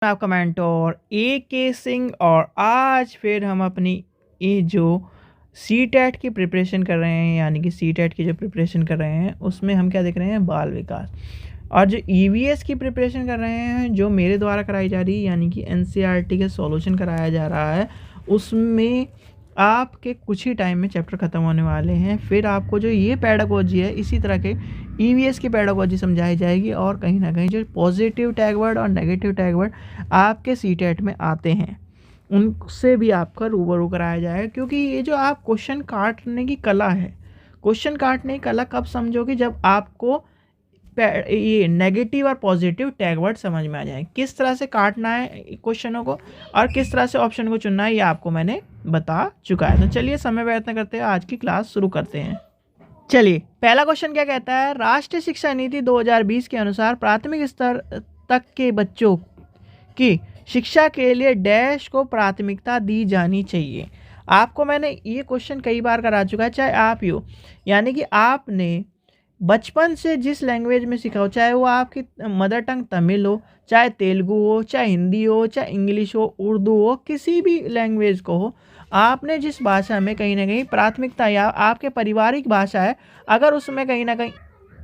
मैं आपका mentor AK Singh और आज फिर हम अपनी ये जो CTET की प्रिपरेशन कर रहे हैं, यानी कि CTET की जो प्रिपरेशन कर रहे हैं उसमें हम क्या देख रहे हैं, बाल विकास। और जो EVS की प्रिपरेशन कर रहे हैं जो मेरे द्वारा कराई जा रही है, यानी कि NCERT के सॉल्यूशन कराया जा रहा है, उसमें आपके कुछ ही टाइम में चैप्टर ख़त्म होने वाले हैं। फिर आपको जो ये पेडागोजी है इसी तरह के EVS की पेडागोजी समझाई जाएगी और कहीं ना कहीं जो पॉजिटिव टैग वर्ड और नेगेटिव टैग वर्ड आपके CTET में आते हैं उनसे भी आपका रूबरू कराया जाएगा। क्योंकि ये जो आप क्वेश्चन काटने की कला है, क्वेश्चन काटने की कला कब समझोगे, जब आपको ये नेगेटिव और पॉजिटिव टैग वर्ड समझ में आ जाए, किस तरह से काटना है क्वेश्चनों को और किस तरह से ऑप्शन को चुनना है, ये आपको मैंने बता चुका है। तो चलिए समय व्यर्थ न करते हैं, आज की क्लास शुरू करते हैं। चलिए, पहला क्वेश्चन क्या कहता है, राष्ट्रीय शिक्षा नीति 2020 के अनुसार प्राथमिक स्तर तक के बच्चों की शिक्षा के लिए डैश को प्राथमिकता दी जानी चाहिए। आपको मैंने ये क्वेश्चन कई बार करा चुका है, चाहे आप ही हो, यानी कि आपने बचपन से जिस लैंग्वेज में सीखा हो, चाहे वो आपकी मदर टंग तमिल हो, चाहे तेलुगु हो, चाहे हिंदी हो, चाहे इंग्लिश हो, उर्दू हो, किसी भी लैंग्वेज को हो, आपने जिस भाषा में कहीं ना कहीं प्राथमिकता या आपके पारिवारिक भाषा है अगर उसमें कहीं ना कहीं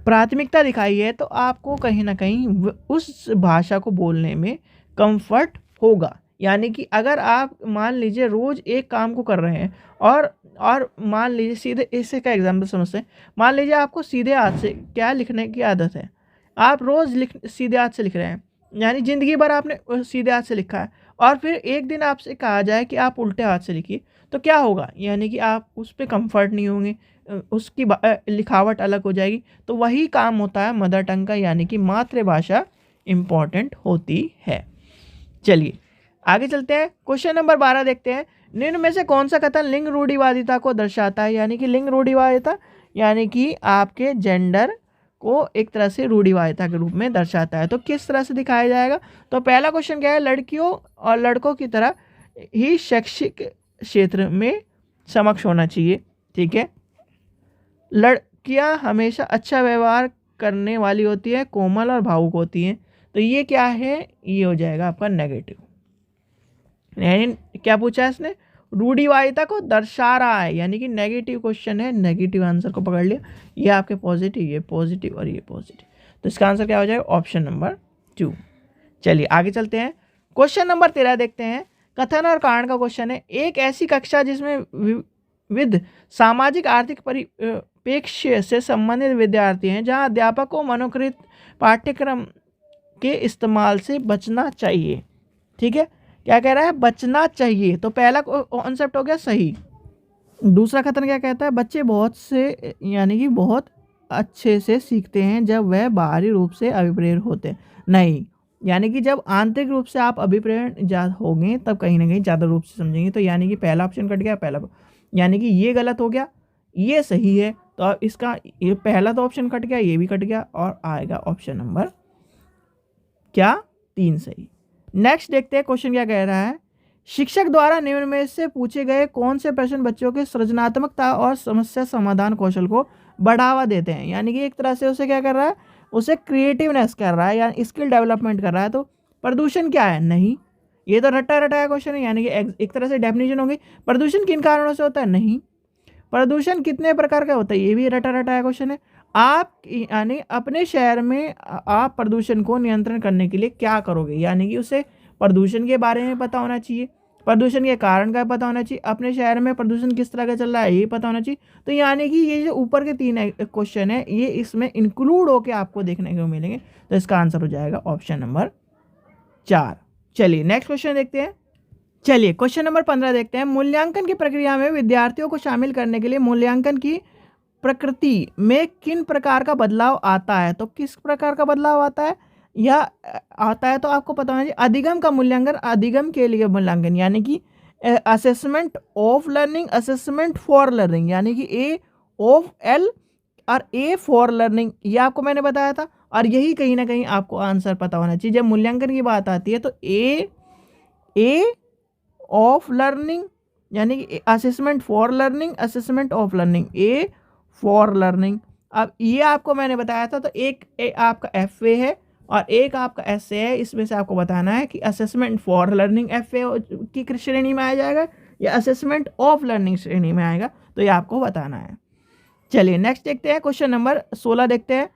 प्राथमिकता दिखाई है तो आपको कहीं ना कहीं उस भाषा को बोलने में कंफर्ट होगा। यानी कि अगर आप मान लीजिए रोज़ एक काम को कर रहे हैं और मान लीजिए सीधे इससे का एग्जाम्पल समझते हैं, मान लीजिए आपको सीधे हाथ से क्या लिखने की आदत है, आप रोज़ सीधे हाथ से लिख रहे हैं, यानी ज़िंदगी भर आपने सीधे हाथ से लिखा है और फिर एक दिन आपसे कहा जाए कि आप उल्टे हाथ से लिखिए तो क्या होगा, यानी कि आप उस पर कंफर्ट नहीं होंगे, उसकी लिखावट अलग हो जाएगी। तो वही काम होता है मदर टंग का, यानी कि मातृभाषा इम्पॉर्टेंट होती है। चलिए आगे चलते हैं, क्वेश्चन नंबर 12 देखते हैं। निम्न में से कौन सा कथन लिंग रूढ़िवादिता को दर्शाता है, यानी कि लिंग रूढ़िवादिता यानी कि आपके जेंडर को एक तरह से रूढ़िवादिता के रूप में दर्शाता है। तो किस तरह से दिखाया जाएगा, तो पहला क्वेश्चन क्या है, लड़कियों और लड़कों की तरह ही शैक्षिक क्षेत्र में समक्ष होना चाहिए। ठीक है, लड़कियां हमेशा अच्छा व्यवहार करने वाली होती है, कोमल और भावुक होती हैं। तो ये क्या है, ये हो जाएगा आपका नेगेटिव। यानी क्या पूछा है इसने, रूढ़िवादिता को दर्शा रहा है, यानी कि नेगेटिव क्वेश्चन है, नेगेटिव आंसर को पकड़ लिया। ये आपके पॉजिटिव, ये पॉजिटिव और ये पॉजिटिव, तो इसका आंसर क्या हो जाएगा, ऑप्शन नंबर 2। चलिए आगे चलते हैं, क्वेश्चन नंबर 13 देखते हैं। कथन और कारण का क्वेश्चन है, एक ऐसी कक्षा जिसमें विविध सामाजिक आर्थिक परिप्रेक्ष्य से संबंधित विद्यार्थी हैं, जहां अध्यापक को मनोकृत पाठ्यक्रम के इस्तेमाल से बचना चाहिए। ठीक है, क्या कह रहा है, बचना चाहिए। तो पहला कॉन्सेप्ट हो गया सही। दूसरा कथन क्या कहता है, बच्चे बहुत से यानी कि बहुत अच्छे से सीखते हैं जब वह बाहरी रूप से अभिप्रेरित होते हैं। नहीं, यानी कि जब आंतरिक रूप से आप अभिप्रेरित होंगे तब कहीं ना कहीं ज़्यादा रूप से समझेंगे। तो यानी कि पहला ऑप्शन कट गया, पहला यानी कि ये गलत हो गया, ये सही है। तो इसका ये पहला तो ऑप्शन कट गया, ये भी कट गया और आएगा ऑप्शन नंबर क्या, 3 सही। नेक्स्ट देखते हैं क्वेश्चन क्या कह रहा है, शिक्षक द्वारा निम्न में से पूछे गए कौन से प्रश्न बच्चों के सृजनात्मकता और समस्या समाधान कौशल को बढ़ावा देते हैं। यानी कि एक तरह से उसे क्या कर रहा है, उसे क्रिएटिवनेस कर रहा है या स्किल डेवलपमेंट कर रहा है। तो प्रदूषण क्या है, नहीं, ये तो रटा रटाया क्वेश्चन है, यानी कि एक तरह से डेफिनेशन होगी। प्रदूषण किन कारणों से होता है, नहीं। प्रदूषण कितने प्रकार का होता है, ये भी रटा रटाया क्वेश्चन है। आप यानी अपने शहर में आप प्रदूषण को नियंत्रण करने के लिए क्या करोगे, यानी कि उसे प्रदूषण के बारे में पता होना चाहिए, प्रदूषण के कारण का पता होना चाहिए, अपने शहर में प्रदूषण किस तरह का चल रहा है ये पता होना चाहिए। तो यानी कि ये जो ऊपर के 3 क्वेश्चन है ये इसमें इंक्लूड होकर आपको देखने को मिलेंगे। तो इसका आंसर हो जाएगा ऑप्शन नंबर 4। चलिए नेक्स्ट क्वेश्चन देखते हैं। चलिए क्वेश्चन नंबर 15 देखते हैं। मूल्यांकन की प्रक्रिया में विद्यार्थियों को शामिल करने के लिए मूल्यांकन की प्रकृति में किन प्रकार का बदलाव आता है। तो किस प्रकार का बदलाव आता है या आता है, तो आपको पता होना चाहिए। अधिगम का मूल्यांकन, अधिगम के लिए मूल्यांकन, यानी कि assessment of learning, assessment for learning, यानी कि ए ऑफ एल और ए फॉर लर्निंग, ये आपको मैंने बताया था। और यही कहीं ना कहीं आपको आंसर पता होना चाहिए। जब मूल्यांकन की बात आती है तो ए ऑफ लर्निंग, यानी कि assessment for learning, assessment of learning, A for learning. अब ये आपको मैंने बताया था। तो एक आपका FA है और एक आपका ऐसे है, इसमें से आपको बताना है कि असेसमेंट फॉर लर्निंग FA की श्रेणी में आ जाएगा या असेसमेंट ऑफ लर्निंग श्रेणी में आएगा, तो ये आपको बताना है। चलिए नेक्स्ट देखते हैं, क्वेश्चन नंबर 16 देखते हैं।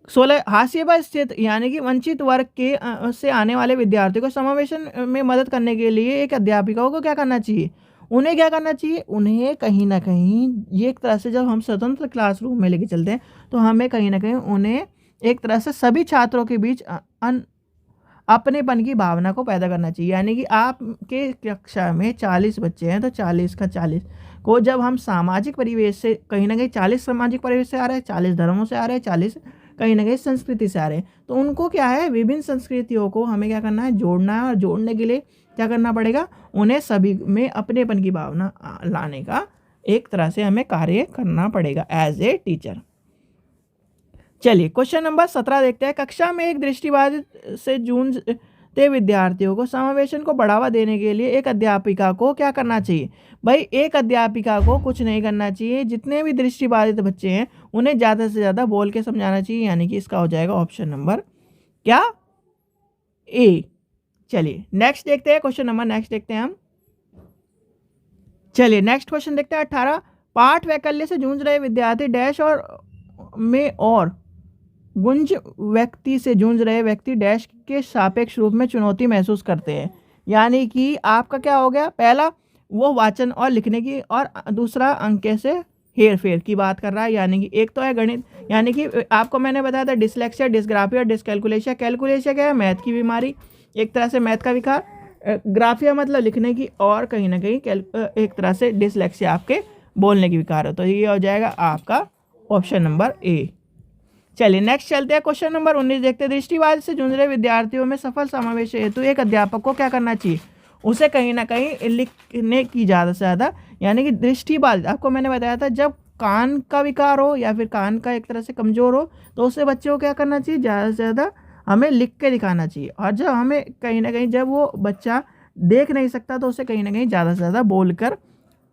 16 हाशिए पर स्थित यानी कि वंचित वर्ग के से आने वाले विद्यार्थियों को समावेशन में मदद करने के लिए एक अध्यापिका को क्या करना चाहिए? उन्हें क्या करना चाहिए? उन्हें कहीं ना कहीं ये एक तरह से जब हम स्वतंत्र क्लासरूम में लेके चलते हैं तो हमें कहीं ना कहीं उन्हें एक तरह से सभी छात्रों के बीच अपनेपन की भावना को पैदा करना चाहिए। यानी कि आपके कक्षा में 40 बच्चे हैं तो 40 का 40 को जब हम सामाजिक परिवेश से कहीं ना कहीं 40 सामाजिक परिवेश से आ रहे हैं, 40 धर्मों से आ रहे हैं, 40 कहीं ना कहीं संस्कृति से आ रहे हैं, तो उनको क्या है, विभिन्न संस्कृतियों को हमें क्या करना है, जोड़ना है। और जोड़ने के लिए क्या करना पड़ेगा, उन्हें सभी में अपनेपन की भावना लाने का एक तरह से हमें कार्य करना पड़ेगा एज ए टीचर। चलिए क्वेश्चन नंबर 17 देखते हैं। कक्षा में एक दृष्टिबाधित से जूझते विद्यार्थियों को समावेशन को बढ़ावा देने के लिए एक अध्यापिका को क्या करना चाहिए? भाई एक अध्यापिका को कुछ नहीं करना चाहिए, जितने भी दृष्टिबाधित बच्चे हैं उन्हें ज़्यादा से ज़्यादा बोल के समझाना चाहिए। यानी कि इसका हो जाएगा ऑप्शन नंबर क्या, ए। चलिए नेक्स्ट देखते हैं, क्वेश्चन नंबर नेक्स्ट देखते हैं हम। चलिए नेक्स्ट क्वेश्चन देखते हैं 18। पाठ वैकल्य से जूझ रहे विद्यार्थी डैश और गुंज व्यक्ति से जूझ रहे व्यक्ति डैश के सापेक्ष रूप में चुनौती महसूस करते हैं। यानी कि आपका क्या हो गया, पहला वो वाचन और लिखने की, और दूसरा अंक से हेर फेर की बात कर रहा है। यानी कि एक तो है गणित, यानी कि आपको मैंने बताया था डिसलेक्सिया, डिसग्राफिया और डिसकैलकुलेशिया। कैलकुलेशिया क्या है, मैथ की बीमारी, एक तरह से मैथ का विकार। ग्राफिया मतलब लिखने की, और कहीं ना कहीं एक तरह से डिसलेक्सिया आपके बोलने की विकार है। तो ये हो जाएगा आपका ऑप्शन नंबर ए। चलिए नेक्स्ट चलते हैं, क्वेश्चन नंबर 19 देखते हैं। दृष्टिबाध से जूझ रहे विद्यार्थियों में सफल समावेश हेतु एक अध्यापक को क्या करना चाहिए? उसे कहीं ना कहीं लिखने की ज़्यादा से ज़्यादा, यानी कि दृष्टिबाध आपको मैंने बताया था, जब कान का विकार हो या फिर कान का एक तरह से कमज़ोर हो तो उससे बच्चे को क्या करना चाहिए, ज़्यादा से ज़्यादा हमें लिख के दिखाना चाहिए। और जब हमें कहीं ना कहीं जब वो बच्चा देख नहीं सकता तो उसे कहीं ना कहीं ज़्यादा से ज़्यादा बोल कर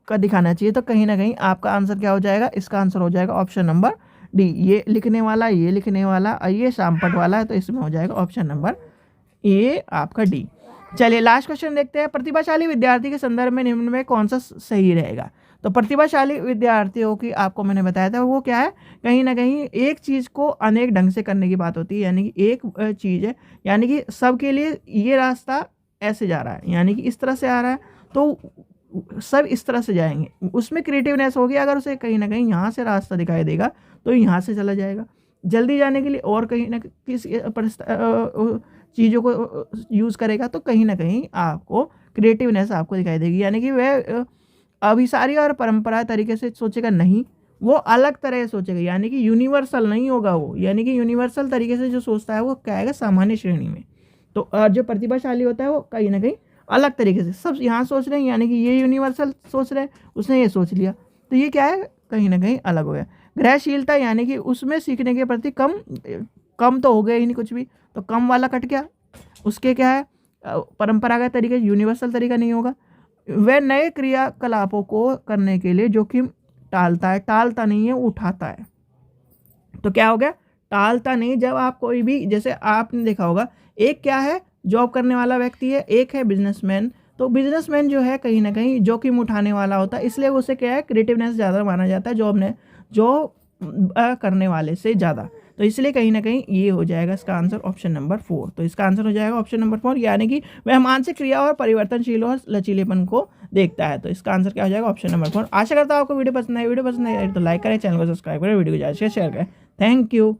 दिखाना चाहिए। तो कहीं ना कहीं आपका आंसर क्या हो जाएगा, इसका आंसर हो जाएगा ऑप्शन नंबर डी। ये लिखने वाला, ये लिखने वाला और ये शामपट वाला है, तो इसमें हो जाएगा ऑप्शन नंबर ए आपका डी। चलिए लास्ट क्वेश्चन देखते हैं। प्रतिभाशाली विद्यार्थी के संदर्भ में निम्न में कौन सा सही रहेगा? तो प्रतिभाशाली विद्यार्थियों की आपको मैंने बताया था वो क्या है, कहीं ना कहीं एक चीज़ को अनेक ढंग से करने की बात होती है। यानी कि एक चीज़ है, यानी कि सबके लिए ये रास्ता ऐसे जा रहा है, यानी कि इस तरह से आ रहा है तो सब इस तरह से जाएंगे, उसमें क्रिएटिवनेस होगी। अगर उसे कहीं ना कहीं यहाँ से रास्ता दिखाई देगा तो यहाँ से चला जाएगा। जल्दी जाने के लिए और कहीं ना किसी चीज़ों को यूज़ करेगा तो कहीं ना कहीं आपको क्रिएटिवनेस आपको दिखाई देगी। यानी कि वह अभिसारी और परंपरा तरीके से सोचेगा नहीं, वो अलग तरह से सोचेगा। यानी कि यूनिवर्सल नहीं होगा वो, यानी कि यूनिवर्सल तरीके से जो सोचता है वो क्या आएगा, सामान्य श्रेणी में। तो जो प्रतिभाशाली होता है वो कहीं ना कहीं अलग तरीके से, सब यहाँ सोच रहे हैं, यानी कि ये यूनिवर्सल सोच रहे हैं, उसने ये सोच लिया, तो ये क्या है, कहीं ना कहीं अलग हो गया। ग्रहशीलता यानी कि उसमें सीखने के प्रति कम तो हो गया ही नहीं कुछ भी, तो कम वाला कट गया। उसके क्या है, परंपरागत तरीके, यूनिवर्सल तरीका नहीं होगा। वह नए क्रियाकलापों को करने के लिए जोखिम टालता है, टालता नहीं है, उठाता है। तो क्या हो गया, टालता नहीं। जब आप कोई भी, जैसे आपने देखा होगा, एक क्या है जॉब करने वाला व्यक्ति है, एक है बिजनेसमैन। तो बिजनेसमैन जो है कहीं ना कहीं जोखिम उठाने वाला होता है, इसलिए उसे क्या है, क्रिएटिवनेस ज़्यादा माना जाता है जॉब करने वाले से ज़्यादा। तो इसलिए कहीं ना कहीं ये हो जाएगा इसका आंसर ऑप्शन नंबर 4। तो इसका आंसर हो जाएगा ऑप्शन नंबर 4, यानी कि वह मानसिक क्रिया और परिवर्तनशील और लचीलेपन को देखता है। तो इसका आंसर क्या हो जाएगा, ऑप्शन नंबर 4। आशा करता हूँ आपको वीडियो पसंद है तो लाइक करें, चैनल को सब्सक्राइब करें, वीडियो को ज़्यादा से शेयर करें। Thank you.